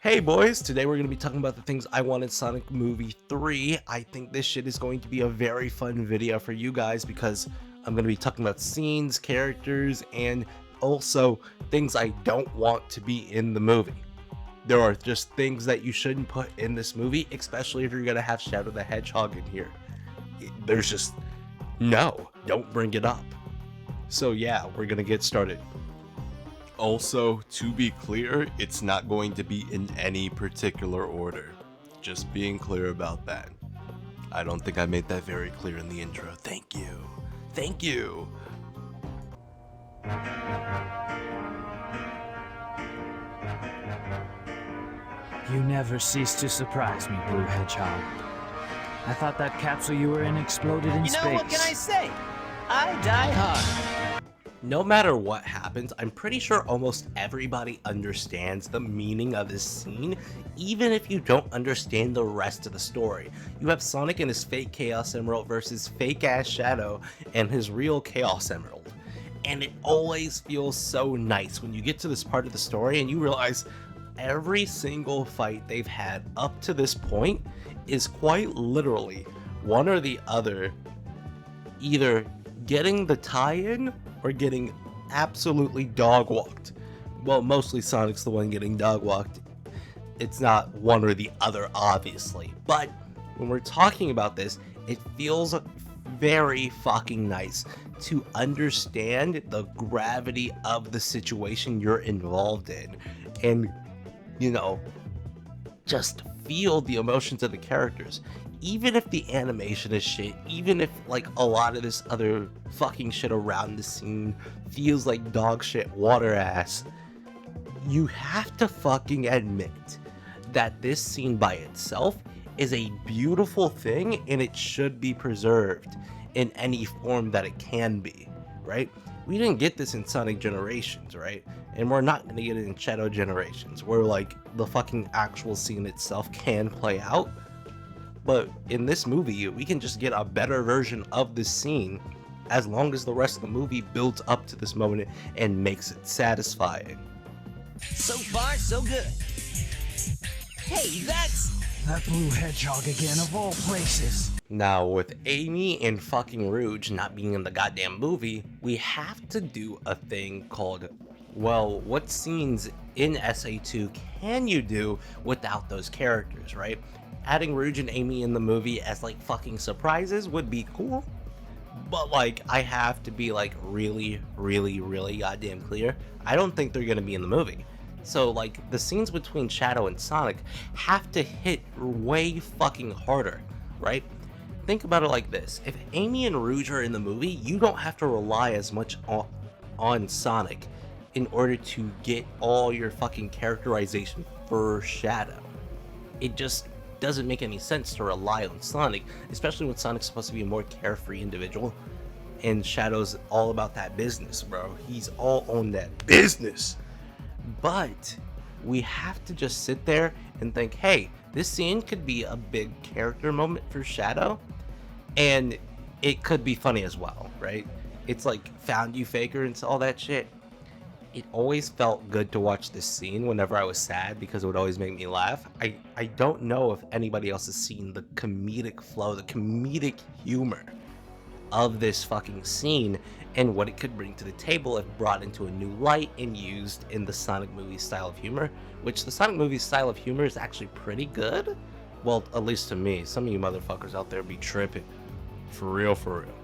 Hey boys, today we're going to be talking about the things I want in Sonic Movie 3. I think this shit is going to be a very fun video for you guys because I'm going to be talking about scenes, characters, and also things I don't want to be in the movie. There are just things that you shouldn't put in this movie, especially if you're going to have Shadow the Hedgehog in here. There's just, no, don't bring it up. So yeah, we're going to get started. Also, to be clear, it's not going to be in any particular order. Just being clear about that. I don't think I made that very clear in the intro. Thank you. Thank you. You never cease to surprise me, Blue Hedgehog. I thought that capsule you were in exploded in space. You know, what can I say? I die hard. No matter what happens, I'm pretty sure almost everybody understands the meaning of this scene, even if you don't understand the rest of the story. You have Sonic and his fake Chaos Emerald versus fake-ass Shadow and his real Chaos Emerald. And it always feels so nice when you get to this part of the story and you realize every single fight they've had up to this point is quite literally one or the other either getting the tie-in or getting absolutely dog-walked. Well, mostly Sonic's the one getting dog-walked. It's not one or the other, obviously. But when we're talking about this, it feels very fucking nice to understand the gravity of the situation you're involved in. And, you know, just feel the emotions of the characters. Even if the animation is shit, even if like a lot of this other fucking shit around the scene feels like dog shit water ass, you have to fucking admit that this scene by itself is a beautiful thing and it should be preserved in any form that it can be, right? We didn't get this in Sonic Generations, right? And we're not gonna get it in Shadow Generations, where like the fucking actual scene itself can play out. But in this movie, we can just get a better version of this scene as long as the rest of the movie builds up to this moment and makes it satisfying. So far, so good. Hey, that's... That Blue Hedgehog again, of all places. Now, with Amy and fucking Rouge not being in the goddamn movie, we have to do a thing called, well, what scenes in SA2 can you do without those characters, right? Adding Rouge and Amy in the movie as like fucking surprises would be cool, but like I have to be like really goddamn clear. I don't think they're gonna be in the movie. So like the scenes between Shadow and Sonic have to hit way fucking harder, right? Think about it like this. If Amy and Rouge are in the movie, you don't have to rely as much on Sonic in order to get all your fucking characterization for Shadow. It just doesn't make any sense to rely on Sonic, especially when Sonic's supposed to be a more carefree individual and Shadow's all about that business, bro. He's all on that business. But we have to just sit there and think, hey, this scene could be a big character moment for Shadow and it could be funny as well, right? It's like found you faker and all that shit. It always felt good to watch this scene whenever I was sad because it would always make me laugh. I don't know if anybody else has seen the comedic flow, the comedic humor of this fucking scene and what it could bring to the table if brought into a new light and used in the Sonic movie style of humor, which the Sonic movie style of humor is actually pretty good. Well, at least to me. Some of you motherfuckers out there be tripping. For real, for real.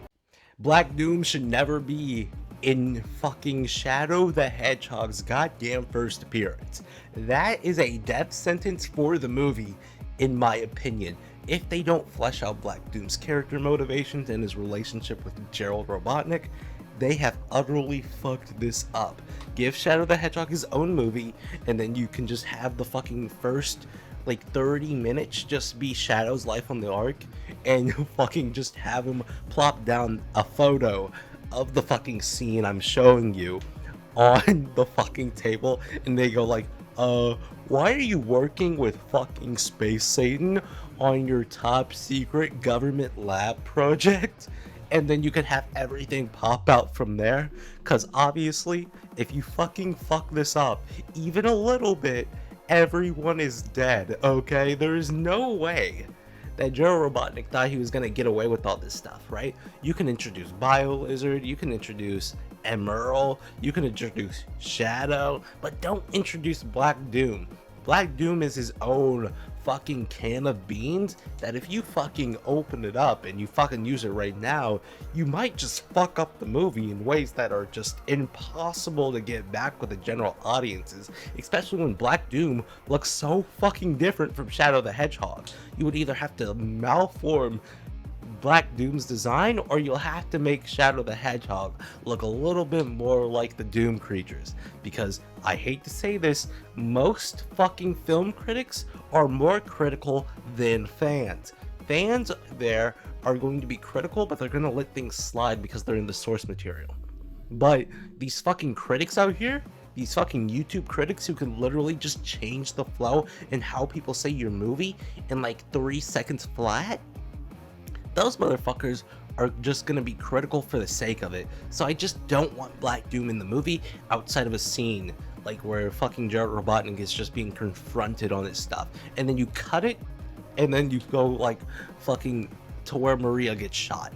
Black Doom should never be in fucking Shadow the Hedgehog's goddamn first appearance. That is a death sentence for the movie, in my opinion. If they don't flesh out Black Doom's character motivations and his relationship with Gerald Robotnik, they have utterly fucked this up. Give Shadow the Hedgehog his own movie, and then you can just have the fucking first like 30 minutes just be Shadow's life on the Ark, and fucking just have him plop down a photo of the fucking scene I'm showing you on the fucking table, and they go like, why are you working with fucking Space Satan on your top secret government lab project? And then you could have everything pop out from there, because obviously if you fucking fuck this up even a little bit, everyone is dead, okay? There is no way that Joe Robotnik thought he was gonna get away with all this stuff, right? You can introduce BioLizard, you can introduce Emerald, you can introduce Shadow, but don't introduce Black Doom. Black Doom is his own fucking can of beans that if you fucking open it up and you fucking use it right now, you might just fuck up the movie in ways that are just impossible to get back with the general audiences, especially when Black Doom looks so fucking different from Shadow the Hedgehog. You would either have to malform Black Doom's design, or you'll have to make Shadow the Hedgehog look a little bit more like the Doom creatures, because I hate to say this, most fucking film critics are more critical than fans. Fans there are going to be critical, but they're going to let things slide because they're in the source material. But these fucking critics out here, these fucking YouTube critics who can literally just change the flow and how people say your movie in like 3 seconds flat, those motherfuckers are just gonna be critical for the sake of it. So I just don't want Black Doom in the movie outside of a scene like where fucking Jared Robotnik is just being confronted on this stuff, and then you cut it and then you go like fucking to where Maria gets shot.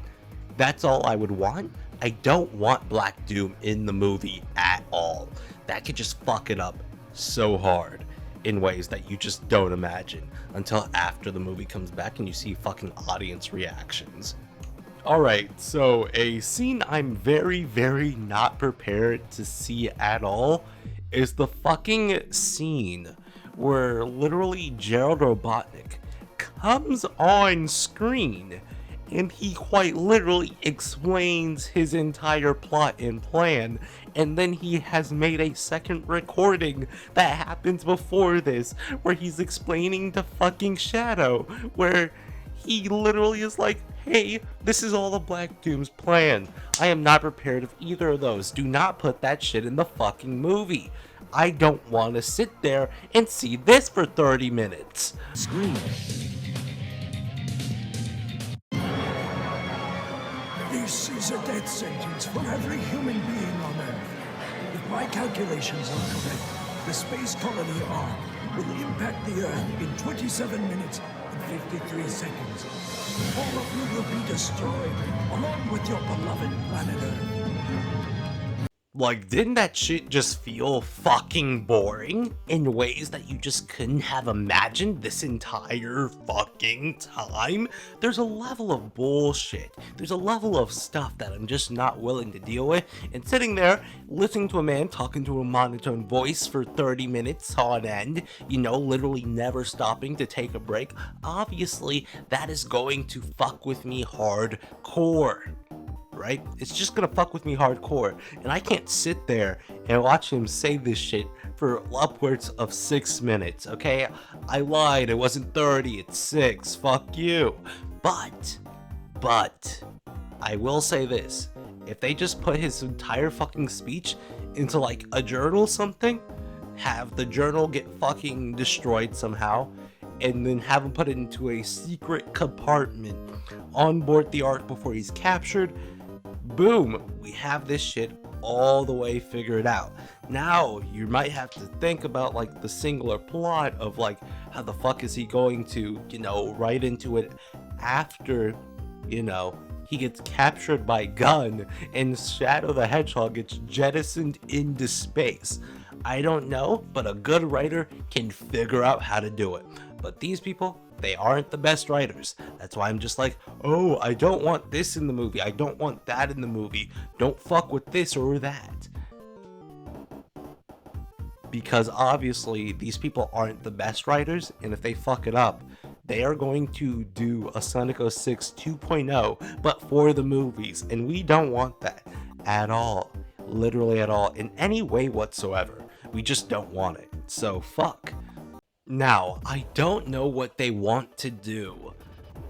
That's all I would want. I don't want Black Doom in the movie at all. That could just fuck it up so hard in ways that you just don't imagine until after the movie comes back and you see fucking audience reactions. Alright, so a scene I'm very, very not prepared to see at all is the fucking scene where literally Gerald Robotnik comes on screen and he quite literally explains his entire plot and plan, and then he has made a second recording that happens before this where he's explaining to fucking Shadow, where he literally is like, hey, this is all the Black Doom's plan. I am not prepared of either of those. Do not put that shit in the fucking movie. I don't want to sit there and see this for 30 minutes. Scream. This is a death sentence for every human being on Earth. If my calculations are correct, the space colony arc will impact the Earth in 27 minutes and 53 seconds. All of you will be destroyed, along with your beloved planet Earth. Like, didn't that shit just feel fucking boring in ways that you just couldn't have imagined this entire fucking time? There's a level of bullshit. There's a level of stuff that I'm just not willing to deal with. And sitting there, listening to a man talking to a monotone voice for 30 minutes on end, you know, literally never stopping to take a break, obviously that is going to fuck with me hardcore. Right? It's just gonna fuck with me hardcore, and I can't sit there and watch him say this shit for upwards of 6 minutes, okay? I lied, it wasn't 30, it's 6, fuck you. But, I will say this, if they just put his entire fucking speech into like a journal or something, have the journal get fucking destroyed somehow, and then have him put it into a secret compartment on board the Ark before he's captured, boom, we have this shit all the way figured out. Now, you might have to think about like the singular plot of like, how the fuck is he going to, you know, write into it after, you know, he gets captured by Gunn and Shadow the Hedgehog gets jettisoned into space. I don't know, but a good writer can figure out how to do it. But these people, they aren't the best writers. That's why I'm just like, oh, I don't want this in the movie. I don't want that in the movie. Don't fuck with this or that. Because obviously, these people aren't the best writers, and if they fuck it up, they are going to do a Sonic 06 2.0, but for the movies, and we don't want that at all. Literally at all, in any way whatsoever. We just don't want it. So, fuck. Now, I don't know what they want to do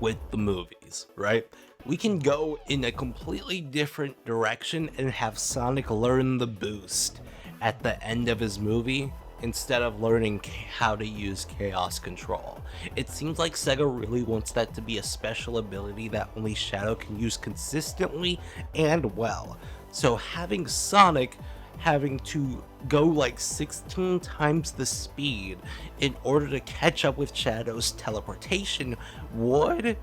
with the movies, right? We can go in a completely different direction and have Sonic learn the boost at the end of his movie instead of learning how to use Chaos Control. It seems like Sega really wants that to be a special ability that only Shadow can use consistently and well. So having Sonic having to go like 16 times the speed in order to catch up with Shadow's teleportation would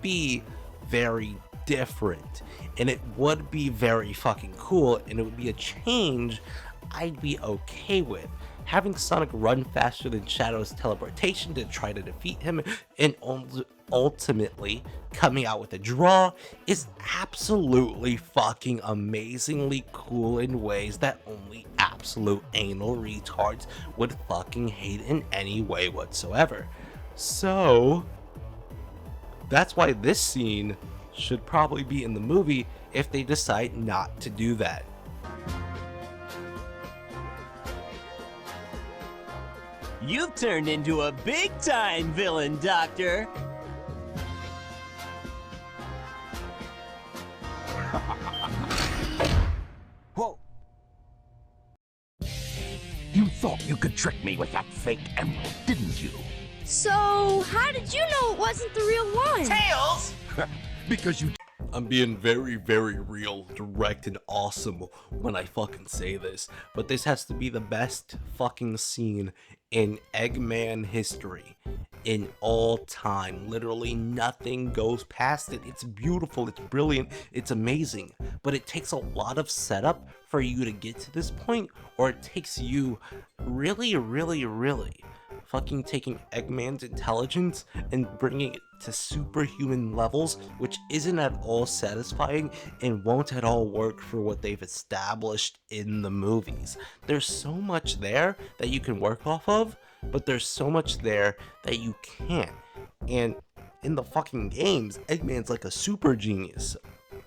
be very different, and it would be very fucking cool, and it would be a change I'd be okay with. Having Sonic run faster than Shadow's teleportation to try to defeat him and ultimately coming out with a draw is absolutely fucking amazingly cool in ways that only absolute anal retards would fucking hate in any way whatsoever. So that's why this scene should probably be in the movie if they decide not to do that. You've turned into a big-time villain, Doctor. Whoa! You thought you could trick me with that fake emerald, didn't you? So, how did you know it wasn't the real one? Tails! Because you I'm being very, very real, direct, and awesome when I fucking say this, but this has to be the best fucking scene in Eggman history in all time. Literally nothing goes past it. It's beautiful, it's brilliant, it's amazing, but it takes a lot of setup for you to get to this point, or it takes you really, really, really fucking taking Eggman's intelligence and bringing it to superhuman levels, which isn't at all satisfying and won't at all work for what they've established in the movies. There's so much there that you can work off of, but there's so much there that you can't. And in the fucking games, Eggman's like a super genius,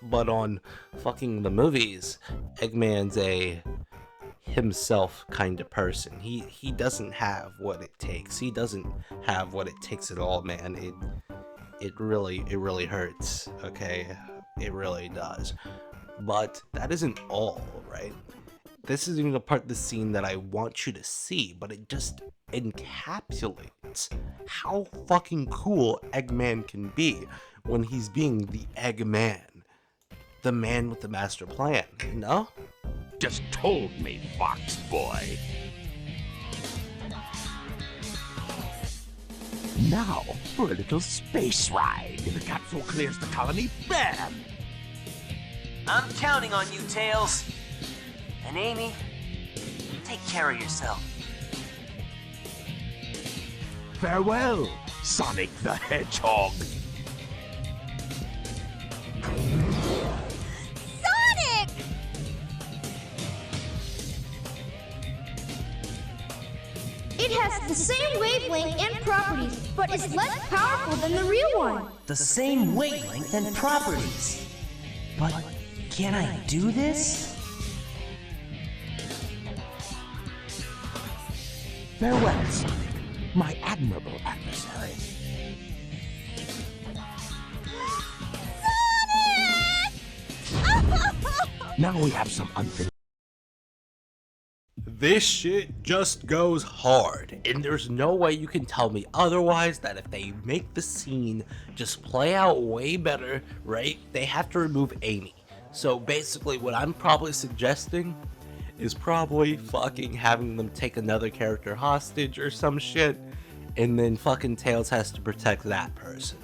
but on fucking the movies, Eggman's a himself kind of person. He doesn't have what it takes. He doesn't have what it takes at all, man. It really hurts, okay? It really does. But that isn't all, right? This isn't even the part of the scene that I want you to see, but it just encapsulates how fucking cool Eggman can be when he's being the Eggman. The man with the master plan, you know? just told me, Fox Boy. Now for a little space ride. If the capsule clears the colony, bam! I'm counting on you, Tails. And Amy, take care of yourself. Farewell, Sonic the Hedgehog. Sonic! It has the same wavelength and properties, but is less powerful than the real one. The same wavelength and properties. But can I do this? Farewell, Sonic, my admirable adversary. Now we have some unfinished. This shit just goes hard, and there's no way you can tell me otherwise that if they make the scene just play out way better, right, they have to remove Amy. So basically what I'm probably suggesting is probably fucking having them take another character hostage or some shit, and then fucking Tails has to protect that person.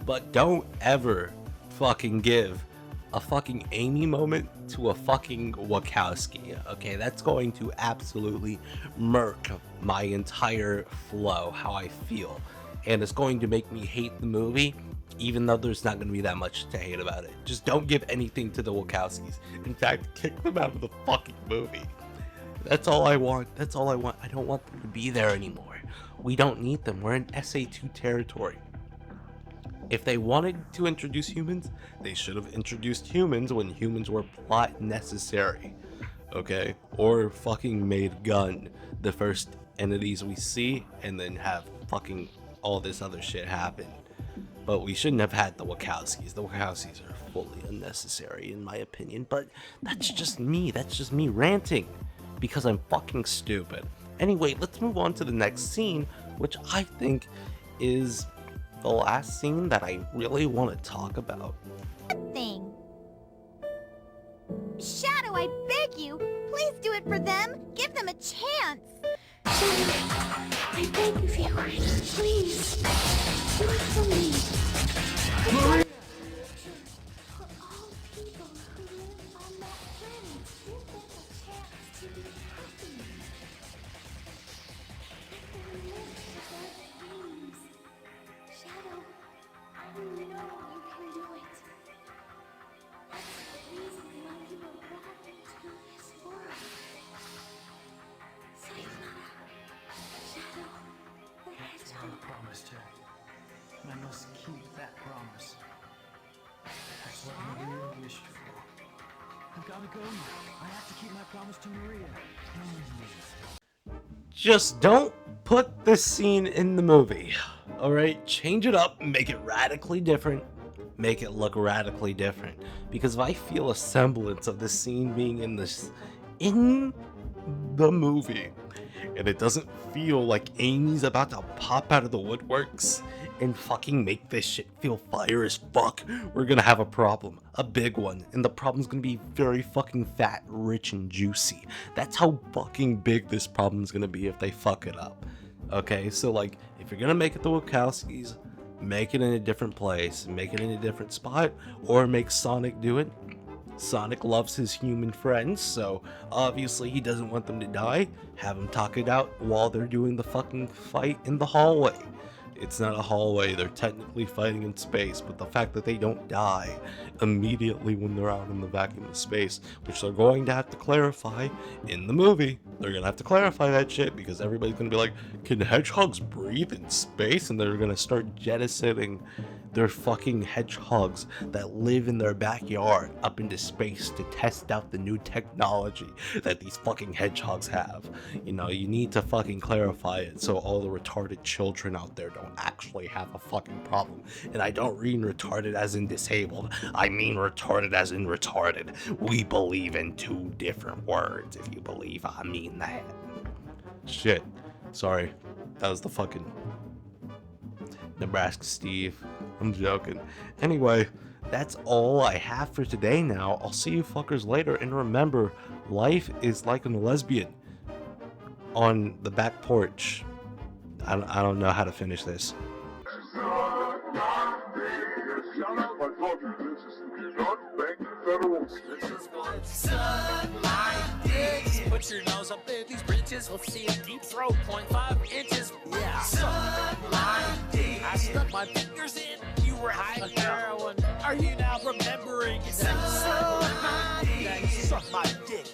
But don't ever fucking give a fucking Amy moment to a fucking Wachowski, okay? That's going to absolutely murk my entire flow, how I feel. And it's going to make me hate the movie, even though there's not going to be that much to hate about it. Just don't give anything to the Wachowskis. In fact, kick them out of the fucking movie. That's all I want. That's all I want. I don't want them to be there anymore. We don't need them. We're in SA2 territory. If they wanted to introduce humans, they should have introduced humans when humans were plot necessary, okay? Or fucking made Gun the first entities we see, and then have fucking all this other shit happen. But we shouldn't have had the Wachowskis. The Wachowskis are fully unnecessary in my opinion, but that's just me ranting, because I'm fucking stupid. Anyway, let's move on to the next scene, which I think is the last scene that I really want to talk about. Thing. Shadow, I beg you, please Please do it for them. Give them a chance. I beg of you, please, do it for me. For all people who live on that planet, give them a chance to be happy. Let them live to their dreams. Shadow, I know you can do it. That's the reason why you were brought into this world. Sayonara, Shadow, the Hedgehog. I promised her, and I must keep that promise. That's what Maria wished for. I've gotta go now. I have to keep my promise to Maria. Just don't put this scene in the movie. Alright, change it up, make it radically different, make it look radically different. Because if I feel a semblance of this scene being in the movie, and it doesn't feel like Amy's about to pop out of the woodworks and fucking make this shit feel fire as fuck, we're gonna have a problem. A big one. And the problem's gonna be very fucking fat, rich, and juicy. That's how fucking big this problem's gonna be if they fuck it up. Okay, so like, if you're gonna make it the Wachowskis, make it in a different place, make it in a different spot, or make Sonic do it. Sonic loves his human friends, so obviously he doesn't want them to die. Have him talk it out while they're doing the fucking fight in the hallway. It's not a hallway, they're technically fighting in space, but the fact that they don't die immediately when they're out in the vacuum of space, which they're going to have to clarify in the movie. They're gonna have to clarify that shit because everybody's gonna be like, can hedgehogs breathe in space? And they're gonna start jettisoning their fucking hedgehogs that live in their backyard up into space to test out the new technology that these fucking hedgehogs have. You know, you need to fucking clarify it so all the retarded children out there don't actually have a fucking problem. And I don't mean retarded as in disabled, I mean retarded as in retarded. We believe in two different words, if you believe I mean that. Shit. Sorry. That was the fucking Nebraska Steve. I'm joking. Anyway, that's all I have for today now. I'll see you fuckers later, and remember, life is like a lesbian on the back porch. I don't know how to finish this. Put your nose up in these bridges. We'll see a deep throat, 0.5 inches. Yeah. Suck my dick. I stuck my fingers in. You were high on heroin. Are you now remembering? Suck my dick. Suck my dick.